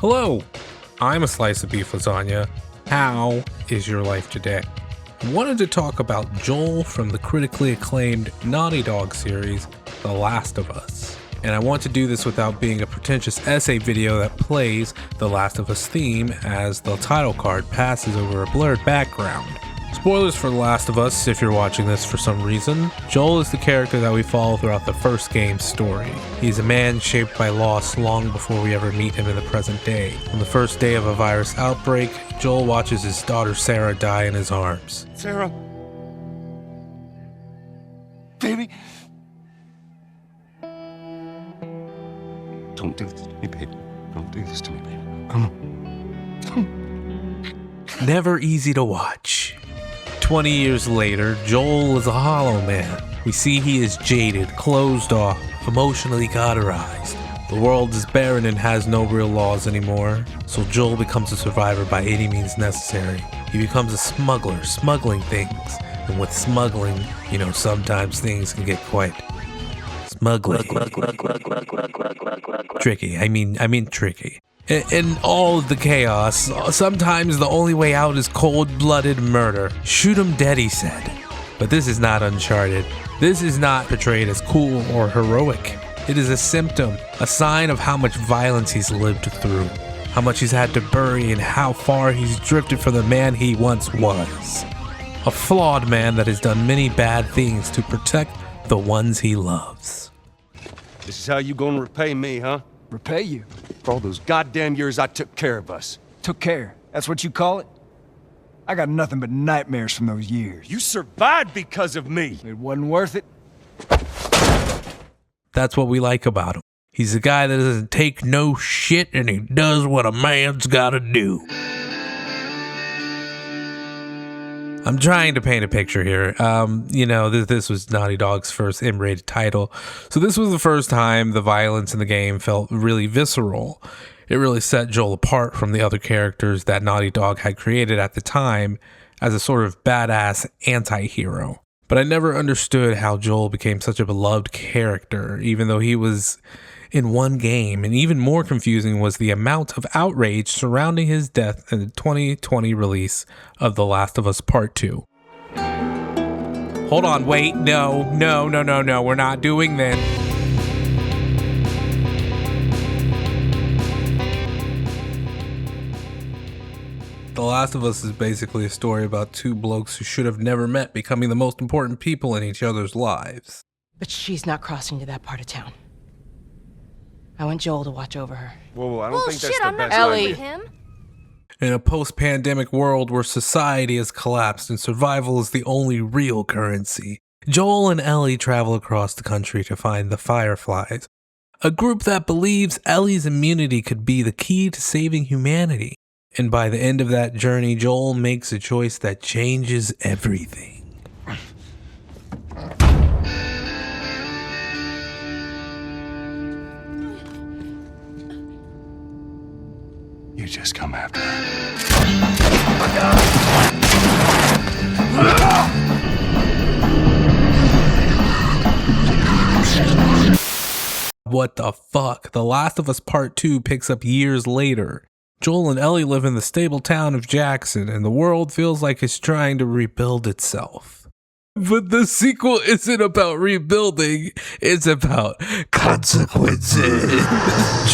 Hello, I'm a slice of beef lasagna. How is your life today? I wanted to talk about Joel from the critically acclaimed Naughty Dog series, The Last of Us. And I want to do this without being a pretentious essay video that plays The Last of Us theme as the title card passes over a blurred background. Spoilers for The Last of Us if you're watching this for some reason. Joel is the character that we follow throughout the first game's story. He's a man shaped by loss long before we ever meet him in the present day. On the first day of a virus outbreak, Joel watches his daughter Sarah die in his arms. Sarah. Baby. Don't do this to me, baby. Don't do this to me, baby. Come on. Never easy to watch. 20 years later, Joel is a hollow man. We see he is jaded, closed off, emotionally cauterized. The world is barren and has no real laws anymore, so Joel becomes a survivor by any means necessary. He becomes a smuggler, smuggling things. And with smuggling, sometimes things can get quite smuggling. Tricky. I mean tricky. In all of the chaos, sometimes the only way out is cold-blooded murder. Shoot 'em dead, he said. But this is not Uncharted. This is not portrayed as cool or heroic. It is a symptom, a sign of how much violence he's lived through, how much he's had to bury, and how far he's drifted from the man he once was. A flawed man that has done many bad things to protect the ones he loves. This is how you gonna repay me, huh? Repay you? For all those goddamn years I took care of us. Took care. That's what you call it? I got nothing but nightmares from those years. You survived because of me. It wasn't worth it. That's what we like about him. He's a guy that doesn't take no shit and he does what a man's gotta do. I'm trying to paint a picture here. This was Naughty Dog's first M-rated title. So this was the first time the violence in the game felt really visceral. It really set Joel apart from the other characters that Naughty Dog had created at the time as a sort of badass anti-hero. But I never understood how Joel became such a beloved character, even though he was in one game. And even more confusing was the amount of outrage surrounding his death in the 2020 release of The Last of Us Part 2. Hold on, wait, no, we're not doing this. The Last of Us is basically a story about two blokes who should have never met becoming the most important people in each other's lives. But she's not crossing to that part of town. I want Joel to watch over her. Whoa, I don't think that's I'm the not best Ellie. idea. with him. In a post-pandemic world where society has collapsed and survival is the only real currency, Joel and Ellie travel across the country to find the Fireflies, a group that believes Ellie's immunity could be the key to saving humanity. And by the end of that journey, Joel makes a choice that changes everything. You just come after her. What the fuck? The Last of Us Part 2 picks up years later. Joel and Ellie live in the stable town of Jackson, and the world feels like it's trying to rebuild itself. But the sequel isn't about rebuilding, it's about consequences.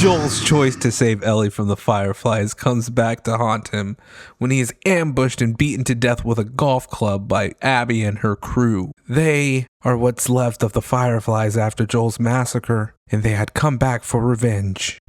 Joel's choice to save Ellie from the Fireflies comes back to haunt him when he is ambushed and beaten to death with a golf club by Abby and her crew. They are what's left of the Fireflies after Joel's massacre, and they had come back for revenge.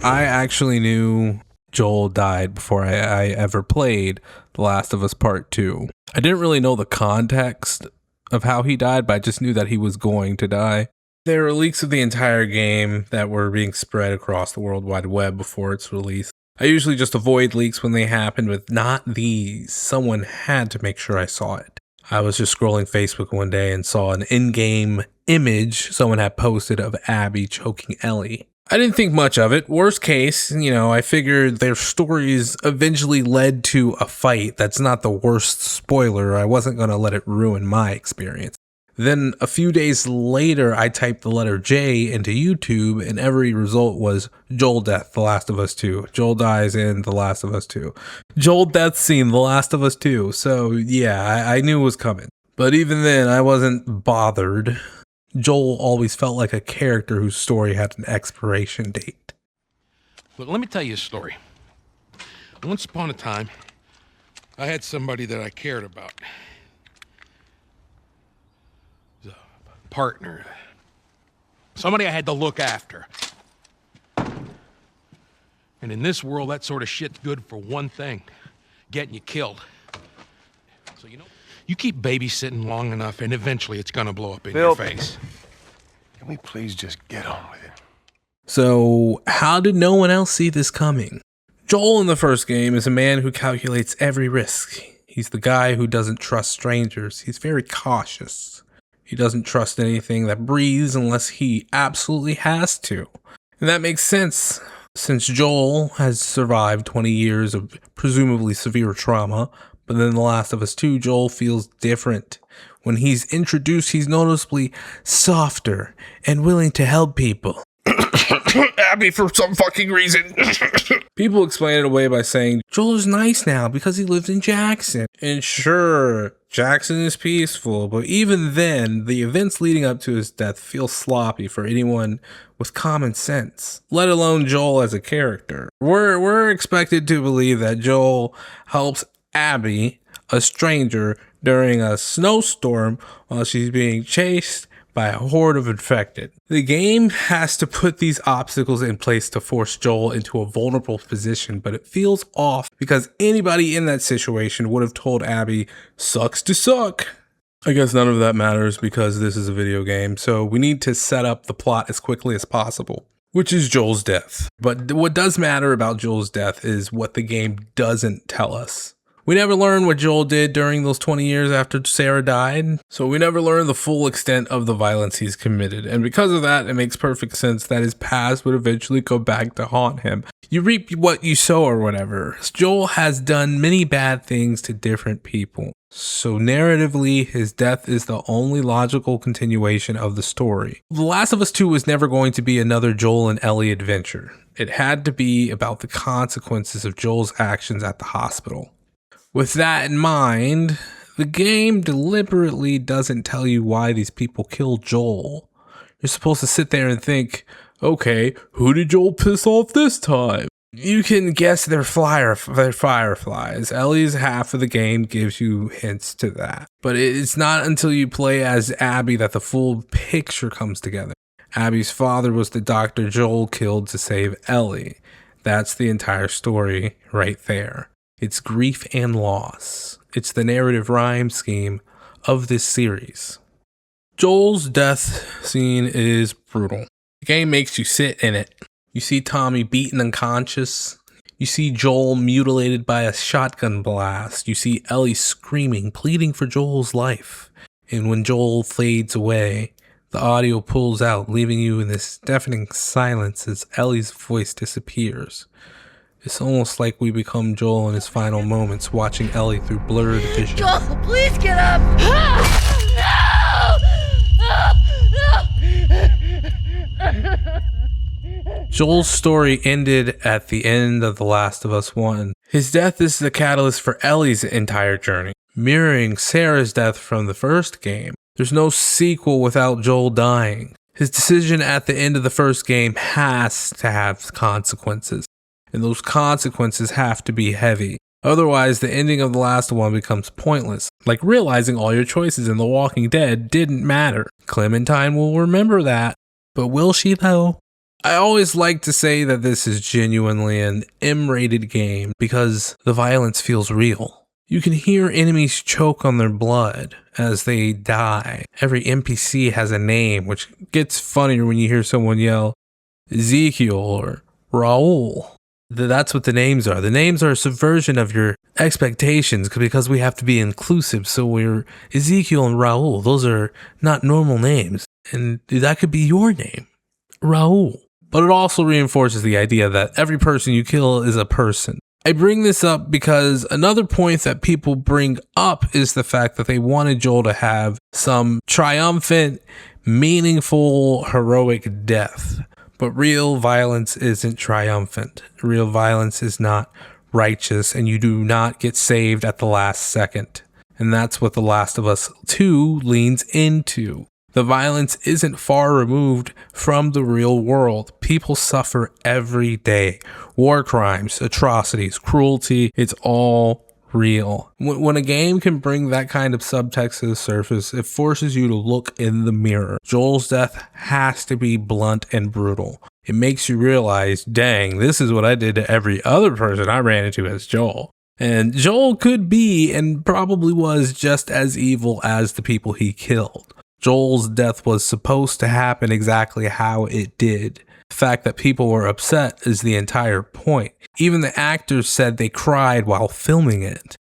I actually knew Joel died before I ever played The Last of Us Part 2. I didn't really know the context of how he died, but I just knew that he was going to die. There were leaks of the entire game that were being spread across the World Wide Web before its release. I usually just avoid leaks when they happen, but not these. Someone had to make sure I saw it. I was just scrolling Facebook one day and saw an in-game image someone had posted of Abby choking Ellie. I didn't think much of it. Worst case, I figured their stories eventually led to a fight. That's not the worst spoiler. I wasn't going to let it ruin my experience. Then a few days later, I typed the letter J into YouTube, and every result was Joel death, The Last of Us 2. Joel dies in The Last of Us 2. Joel death scene, The Last of Us 2. So yeah, I knew it was coming. But even then, I wasn't bothered. Joel always felt like a character whose story had an expiration date. Look, let me tell you a story. Once upon a time, I had somebody that I cared about. A partner. Somebody I had to look after. And in this world, that sort of shit's good for one thing. Getting you killed. So you keep babysitting long enough and eventually it's gonna blow up in your face. Can we please just get on with it? So how did no one else see this coming? Joel in the first game is a man who calculates every risk. He's the guy who doesn't trust strangers. He's very cautious. He doesn't trust anything that breathes unless he absolutely has to. And that makes sense, since Joel has survived 20 years of presumably severe trauma, but then in The Last of Us 2, Joel feels different. When he's introduced, he's noticeably softer and willing to help people. Abby, for some fucking reason. People explain it away by saying, Joel is nice now because he lived in Jackson. And sure, Jackson is peaceful, but even then, the events leading up to his death feel sloppy for anyone with common sense, let alone Joel as a character. We're expected to believe that Joel helps Abby, a stranger, during a snowstorm while she's being chased by a horde of infected. The game has to put these obstacles in place to force Joel into a vulnerable position, but it feels off because anybody in that situation would have told Abby, sucks to suck. I guess none of that matters because this is a video game, so we need to set up the plot as quickly as possible, which is Joel's death. But what does matter about Joel's death is what the game doesn't tell us. We never learn what Joel did during those 20 years after Sarah died, so we never learn the full extent of the violence he's committed, and because of that, it makes perfect sense that his past would eventually go back to haunt him. You reap what you sow or whatever. Joel has done many bad things to different people, so narratively, his death is the only logical continuation of the story. The Last of Us 2 was never going to be another Joel and Ellie adventure. It had to be about the consequences of Joel's actions at the hospital. With that in mind, the game deliberately doesn't tell you why these people killed Joel. You're supposed to sit there and think, okay, who did Joel piss off this time? You can guess they're fireflies. Ellie's half of the game gives you hints to that. But it's not until you play as Abby that the full picture comes together. Abby's father was the doctor Joel killed to save Ellie. That's the entire story right there. It's grief and loss. It's the narrative rhyme scheme of this series. Joel's death scene is brutal. The game makes you sit in it. You see Tommy beaten unconscious. You see Joel mutilated by a shotgun blast. You see Ellie screaming, pleading for Joel's life. And when Joel fades away, the audio pulls out, leaving you in this deafening silence as Ellie's voice disappears. It's almost like we become Joel in his final moments, watching Ellie through blurred vision. Joel, please get up! Joel's story ended at the end of The Last of Us 1. His death is the catalyst for Ellie's entire journey, mirroring Sarah's death from the first game. There's no sequel without Joel dying. His decision at the end of the first game has to have consequences. And those consequences have to be heavy. Otherwise, the ending of the last one becomes pointless, like realizing all your choices in The Walking Dead didn't matter. Clementine will remember that, but will she though? I always like to say that this is genuinely an M-rated game because the violence feels real. You can hear enemies choke on their blood as they die. Every NPC has a name, which gets funnier when you hear someone yell, Ezekiel or Raul. That's what the names are. The names are a subversion of your expectations because we have to be inclusive. So we're Ezekiel and Raul. Those are not normal names. And that could be your name, Raul. But it also reinforces the idea that every person you kill is a person. I bring this up because another point that people bring up is the fact that they wanted Joel to have some triumphant, meaningful, heroic death. But real violence isn't triumphant. Real violence is not righteous, and you do not get saved at the last second. And that's what The Last of Us 2 leans into. The violence isn't far removed from the real world. People suffer every day. War crimes, atrocities, cruelty, it's all real. When a game can bring that kind of subtext to the surface, it forces you to look in the mirror. Joel's death has to be blunt and brutal. It makes you realize, dang, this is what I did to every other person I ran into as Joel. And Joel could be, and probably was, just as evil as the people he killed. Joel's death was supposed to happen exactly how it did. The fact that people were upset is the entire point. Even the actors said they cried while filming it.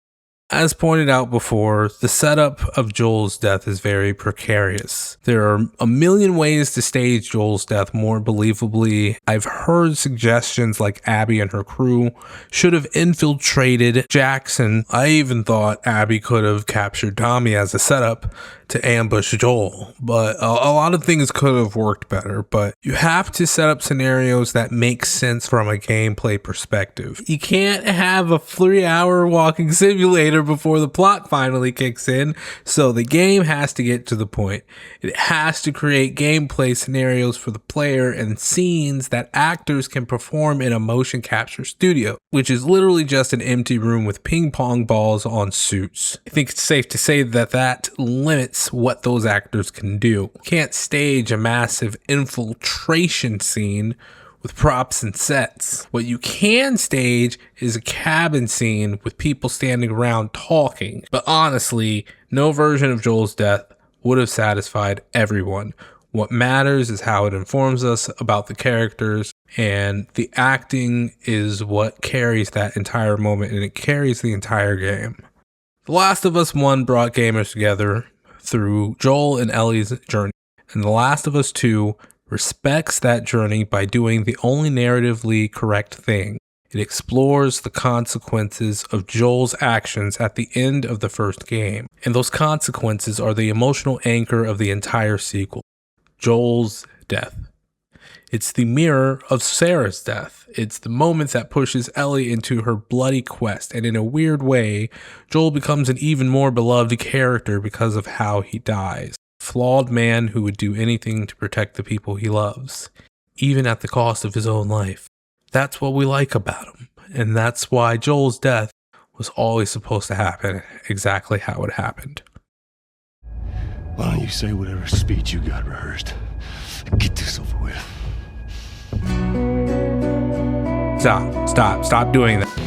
As pointed out before, the setup of Joel's death is very precarious. There are a million ways to stage Joel's death more believably. I've heard suggestions like Abby and her crew should have infiltrated Jackson. I even thought Abby could have captured Tommy as a setup to ambush Joel, but a lot of things could have worked better. But you have to set up scenarios that make sense from a gameplay perspective. You can't have a 3-hour walking simulator before the plot finally kicks in, so the game has to get to the point. It has to create gameplay scenarios for the player and scenes that actors can perform in a motion capture studio, which is literally just an empty room with ping pong balls on suits. I think it's safe to say that that limits what those actors can do. You can't stage a massive infiltration scene with props and sets. What you can stage is a cabin scene with people standing around talking. But honestly, no version of Joel's death would have satisfied everyone. What matters is how it informs us about the characters, and the acting is what carries that entire moment, and it carries the entire game. The Last of Us 1 brought gamers together through Joel and Ellie's journey, and The Last of Us 2 respects that journey by doing the only narratively correct thing. It explores the consequences of Joel's actions at the end of the first game, and those consequences are the emotional anchor of the entire sequel. Joel's death. It's the mirror of Sarah's death. It's the moment that pushes Ellie into her bloody quest, and in a weird way, Joel becomes an even more beloved character because of how he dies. Flawed man who would do anything to protect the people he loves, even at the cost of his own life. That's what we like about him, and that's why Joel's death was always supposed to happen exactly how it happened. Why don't you say whatever speech you got rehearsed? Get this over with. Stop doing that.